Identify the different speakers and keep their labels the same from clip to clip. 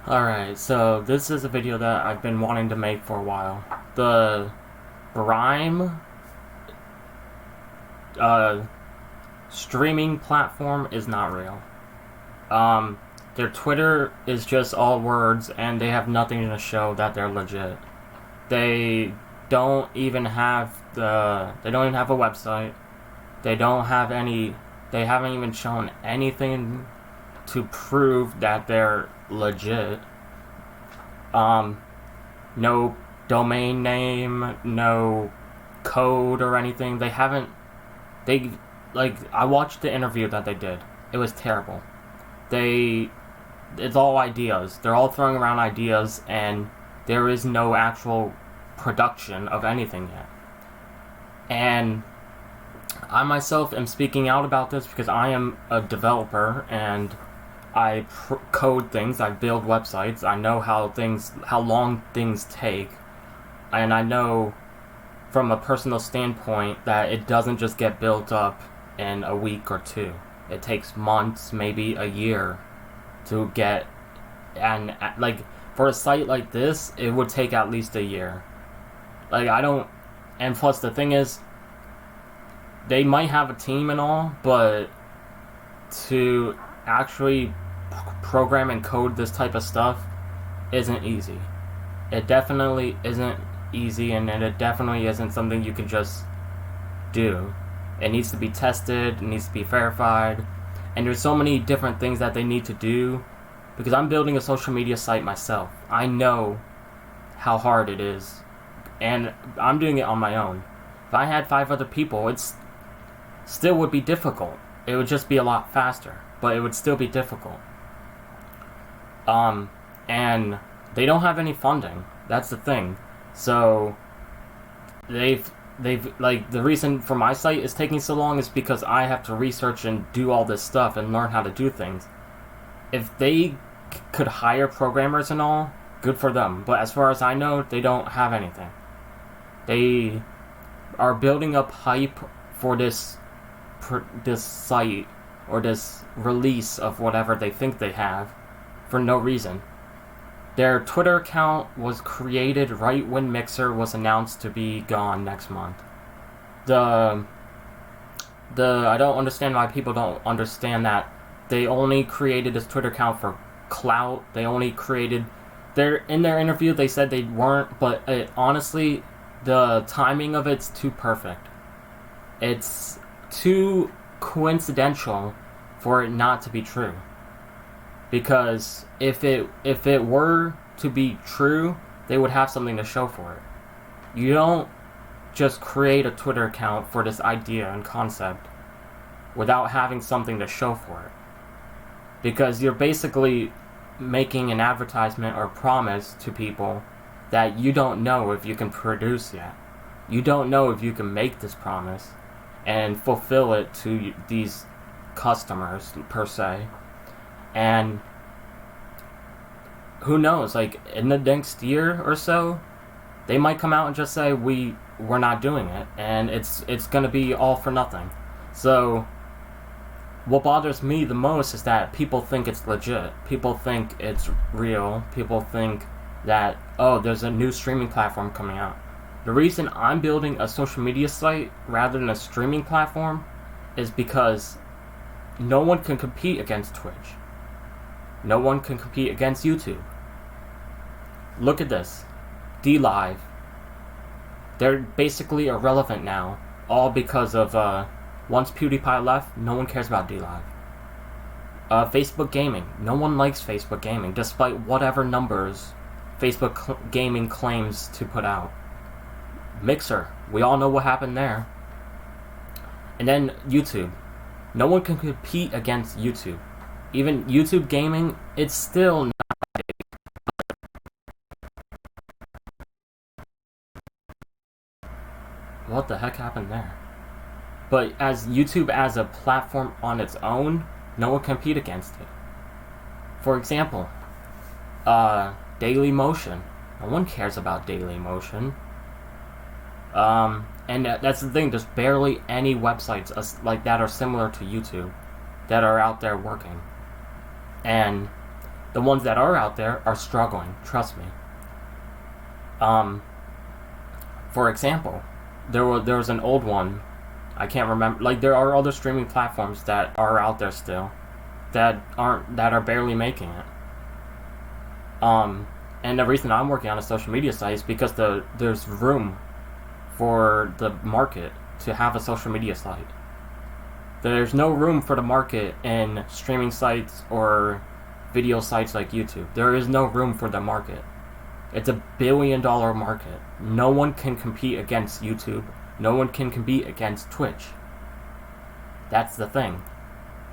Speaker 1: Alright, so this is a video that I've been wanting to make for a while. The Brime uh, streaming platform is not real. Um, their Twitter is just all words and they have nothing to show that they're legit. They they don't even have a website. They don't have any they haven't even shown anything to prove that they're legit. Um, no domain name, no code or anything. They haven't. They like I watched the interview that they did. It was terrible. They it's all ideas. They're all throwing around ideas, and there is no actual production of anything yet. And I myself am speaking out about this because I am a developer and I code things. I build websites. I know how long things take, and I know from a personal standpoint that it doesn't just get built up in a week or two. It takes months, maybe a year, to get and like for a site like this, it would take at least a year. Like I don't, and plus the thing is, they might have a team and all, but to actually program and code this type of stuff isn't easy. It definitely isn't easy, and it definitely isn't something you can just do. It needs to be tested, it needs to be verified, and there's so many different things that they need to do because I'm building a social media site myself. I know how hard it is, and I'm doing it on my own. If I had 5 other people, it's still would be difficult. It would just be a lot faster, but it would still be difficult. And they don't have any funding. That's the thing. So they've like the reason for my site is taking so long is because I have to research and do all this stuff and learn how to do things. If they could hire programmers and all, good for them. But as far as I know, they don't have anything. They are building up hype for this site or this release of whatever they think they have for no reason. Their Twitter account was created right when Mixer was announced to be gone next month. The I don't understand why people don't understand that they only created this Twitter account for clout. They only created in their interview they said they weren't, but honestly the timing of it's too perfect. It's too coincidental for it not to be true. Because if it were to be true, they would have something to show for it. You don't just create a Twitter account for this idea and concept without having something to show for it. Because you're basically making an advertisement or promise to people that you don't know if you can produce yet. You don't know if you can make this promise and fulfill it to these customers per se. And who knows, like in the next year or so, they might come out and just say we're not doing it, and it's gonna be all for nothing. So what bothers me the most is that people think it's legit. People think it's real. People think that, oh, there's a new streaming platform coming out. The reason I'm building a social media site rather than a streaming platform is because no one can compete against Twitch. No one can compete against YouTube. Look at this. DLive. They're basically irrelevant now. All because of, once PewDiePie left, no one cares about DLive. Facebook Gaming. No one likes Facebook Gaming, despite whatever numbers Facebook Gaming claims to put out. Mixer. We all know what happened there. And then YouTube. No one can compete against YouTube. Even YouTube Gaming, it's still not. What the heck happened there? But as YouTube as a platform on its own, no one can compete against it. For example, Daily Motion. No one cares about Daily Motion. And that's the thing, there's barely any websites like that are similar to YouTube that are out there working. And The ones that are out there are struggling. Trust me. For example, there was an old one. I can't remember. Like, there are other streaming platforms that are out there still that are barely making it. And the reason I'm working on a social media site is because there's room for the market to have a social media site. There's no room for the market in streaming sites or video sites like YouTube. There is no room for the market. It's a $1 billion market. No one can compete against YouTube. No one can compete against Twitch. That's the thing.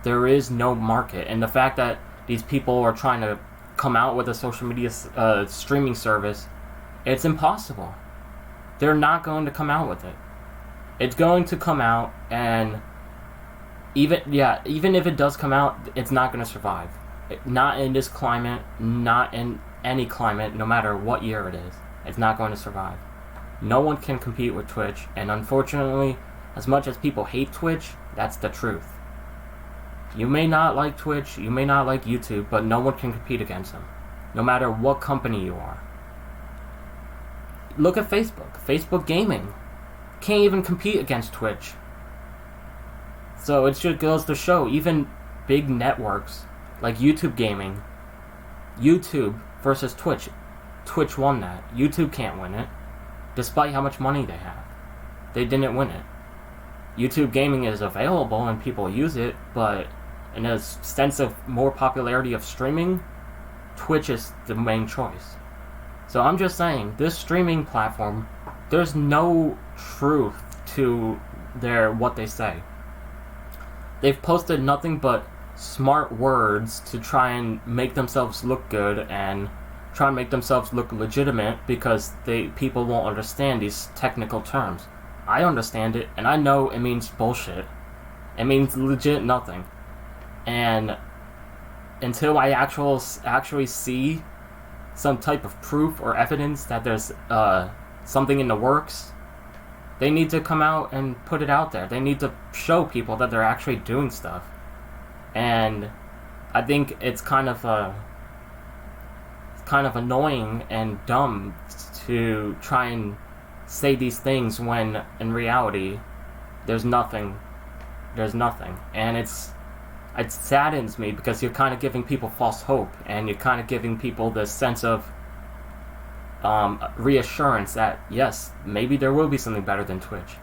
Speaker 1: There is no market. And the fact that these people are trying to come out with a social media streaming service, it's impossible. They're not going to come out with it. It's going to come out, and even if it does come out, it's not going to survive. Not in this climate, not in any climate, no matter what year it is. It's not going to survive. No one can compete with Twitch, and unfortunately, as much as people hate Twitch, that's the truth. You may not like Twitch, you may not like YouTube, but no one can compete against them, no matter what company you are. Look at Facebook. Facebook Gaming can't even compete against Twitch. So it just goes to show, even big networks like YouTube Gaming, YouTube versus Twitch. Twitch won that. YouTube can't win it, despite how much money they have. They didn't win it. YouTube Gaming is available and people use it, but in a sense of more popularity of streaming, Twitch is the main choice. So I'm just saying, this streaming platform, there's no truth to what they say. They've posted nothing but smart words to try and make themselves look good and try and make themselves look legitimate because people won't understand these technical terms. I understand it, and I know it means bullshit. It means legit nothing. And until I actually see some type of proof or evidence that there's something in the works, they need to come out and put it out there. They need to show people that they're actually doing stuff. And I think it's kind of annoying and dumb to try and say these things when in reality there's nothing. And it saddens me because you're kind of giving people false hope, and you're kind of giving people this sense of reassurance that yes, maybe there will be something better than Twitch,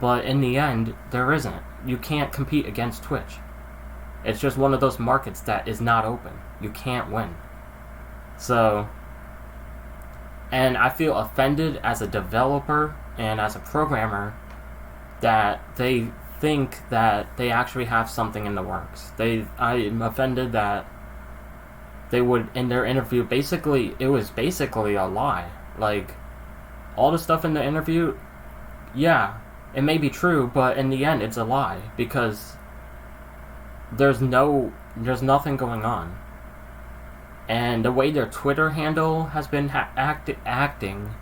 Speaker 1: but in the end there isn't. You can't compete against Twitch. It's just one of those markets that is not open. You can't win. So, and I feel offended as a developer and as a programmer that they think that they actually have something in the works. I'm offended that they would, in their interview, it was basically a lie. Like, all the stuff in the interview, yeah, it may be true, but in the end, it's a lie, because there's nothing going on. And the way their Twitter handle has been acting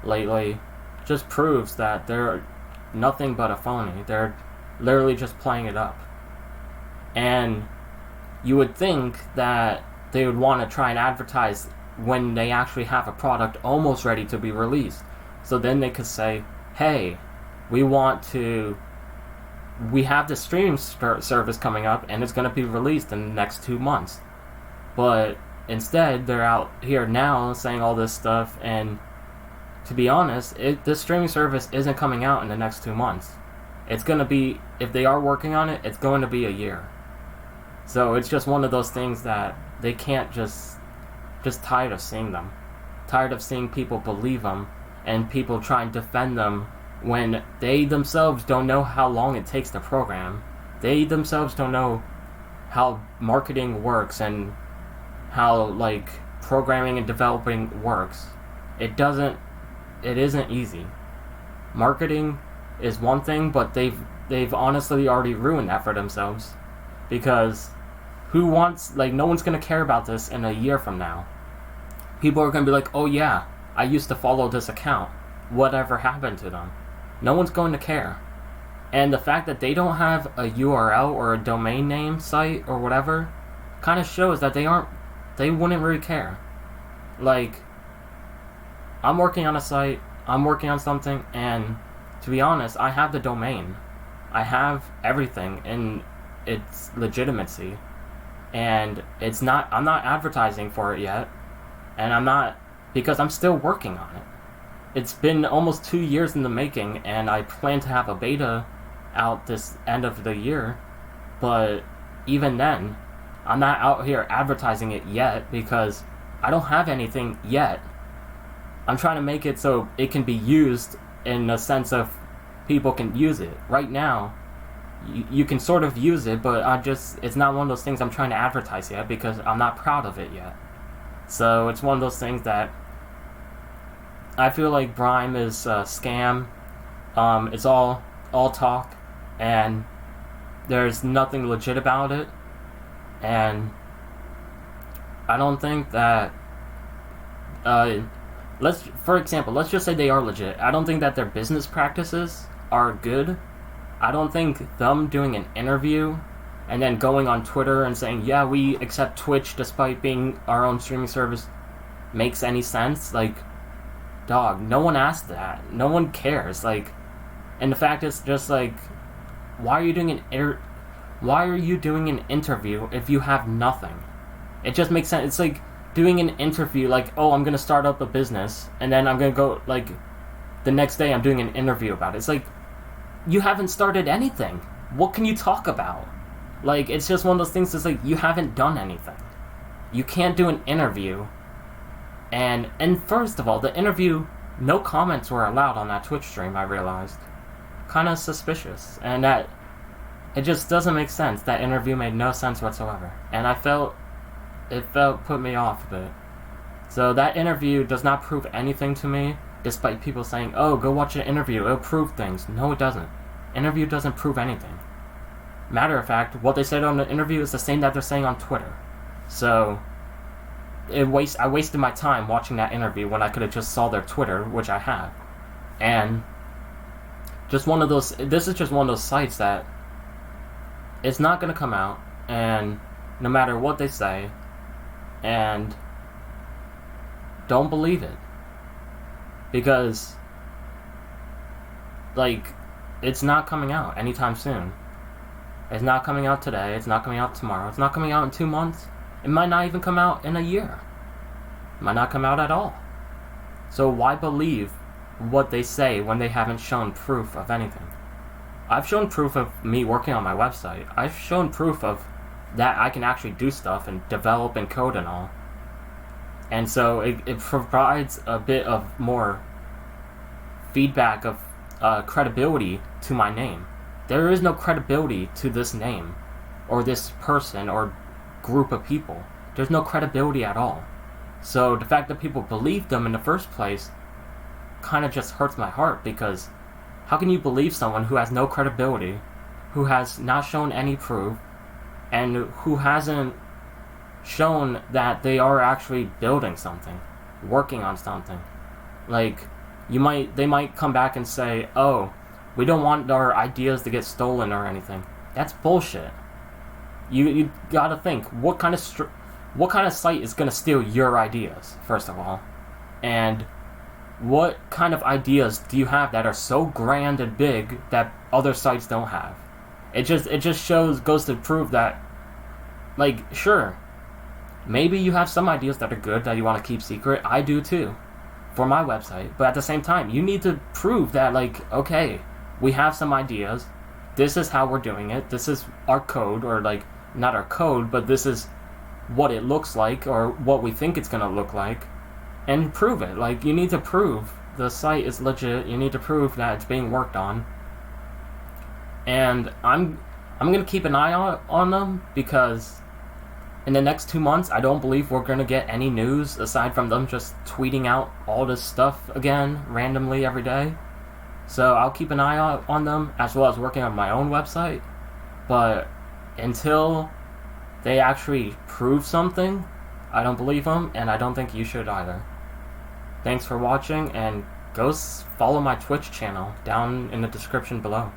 Speaker 1: lately just proves that they're nothing but a phony. They're literally just playing it up. And you would think that they would want to try and advertise when they actually have a product almost ready to be released. So then they could say, hey, we have this streaming service coming up and it's going to be released in the next 2 months. But instead, they're out here now saying all this stuff, and to be honest, this streaming service isn't coming out in the next 2 months. It's going to be, if they are working on it, it's going to be a year. So it's just one of those things that they can't just tired of seeing them. Tired of seeing people believe them and people try and defend them when they themselves don't know how long it takes to program. They themselves don't know how marketing works and how, like, programming and developing works. It isn't easy. Marketing is one thing, but they've honestly already ruined that for themselves, because no one's gonna care about this in a year from now. People are gonna be like, oh yeah, I used to follow this account. Whatever happened to them? No one's going to care. And the fact that they don't have a URL or a domain name site or whatever kind of shows that they aren't they wouldn't really care. Like, I'm working on a site, I'm working on something, and to be honest, I have the domain. I have everything in its legitimacy. And I'm not advertising for it yet. And I'm not, because I'm still working on it. It's been almost 2 years in the making, and I plan to have a beta out this end of the year. But even then, I'm not out here advertising it yet because I don't have anything yet. I'm trying to make it so it can be used in a sense of people can use it. Right now, you can sort of use it, but it's not one of those things I'm trying to advertise yet because I'm not proud of it yet. So it's one of those things that I feel like Brime is a scam. It's all talk, and there's nothing legit about it. And I don't think that for example, let's just say they are legit. I don't think that their business practices are good. I don't think them doing an interview and then going on Twitter and saying, yeah, we accept Twitch despite being our own streaming service makes any sense. Like, dog, no one asked that. No one cares. Like, and the fact is just like, why are you doing an interview if you have nothing? It just makes sense. It's like doing an interview like, oh, I'm gonna start up a business, and then I'm gonna go, like, the next day I'm doing an interview about it. It's like, you haven't started anything. What can you talk about? Like, it's just one of those things that's like, you haven't done anything. You can't do an interview. And first of all, the interview, no comments were allowed on that Twitch stream, I realized. Kind of suspicious. And that, it just doesn't make sense. That interview made no sense whatsoever. And put me off a bit. So that interview does not prove anything to me, despite people saying, oh, go watch an interview, it'll prove things. No, it doesn't. Interview doesn't prove anything. Matter of fact, what they said on the interview is the same that they're saying on Twitter. So, I wasted my time watching that interview when I could have just saw their Twitter, which I have. And this is just one of those sites that it's not going to come out, and no matter what they say, and don't believe it. Because, like, it's not coming out anytime soon. It's not coming out today, it's not coming out tomorrow, it's not coming out in 2 months. It might not even come out in a year. It might not come out at all. So why believe what they say when they haven't shown proof of anything? I've shown proof of me working on my website. I've shown proof of that I can actually do stuff and develop and code and all. And so it provides a bit of more feedback of credibility to my name. There is no credibility to this name, or this person, or group of people. There's no credibility at all. So the fact that people believed them in the first place kind of just hurts my heart, because how can you believe someone who has no credibility, who has not shown any proof, and who hasn't shown that they are actually building something, working on something? Like, they might come back and say, oh, we don't want our ideas to get stolen or anything. That's bullshit. You gotta think, what kind of site is gonna steal your ideas, first of all? And what kind of ideas do you have that are so grand and big that other sites don't have? It just goes to prove that, like, sure, maybe you have some ideas that are good that you want to keep secret. I do too, for my website. But at the same time, you need to prove that, like, okay, we have some ideas. This is how we're doing it. This is our code, or, like, not our code, but this is what it looks like, or what we think it's gonna look like, and prove it. Like, you need to prove the site is legit. You need to prove that it's being worked on. And I'm gonna keep an eye on them, because in the next 2 months, I don't believe we're gonna get any news aside from them just tweeting out all this stuff again randomly every day. So I'll keep an eye on them, as well as working on my own website. But until they actually prove something, I don't believe them, and I don't think you should either. Thanks for watching, and go follow my Twitch channel down in the description below.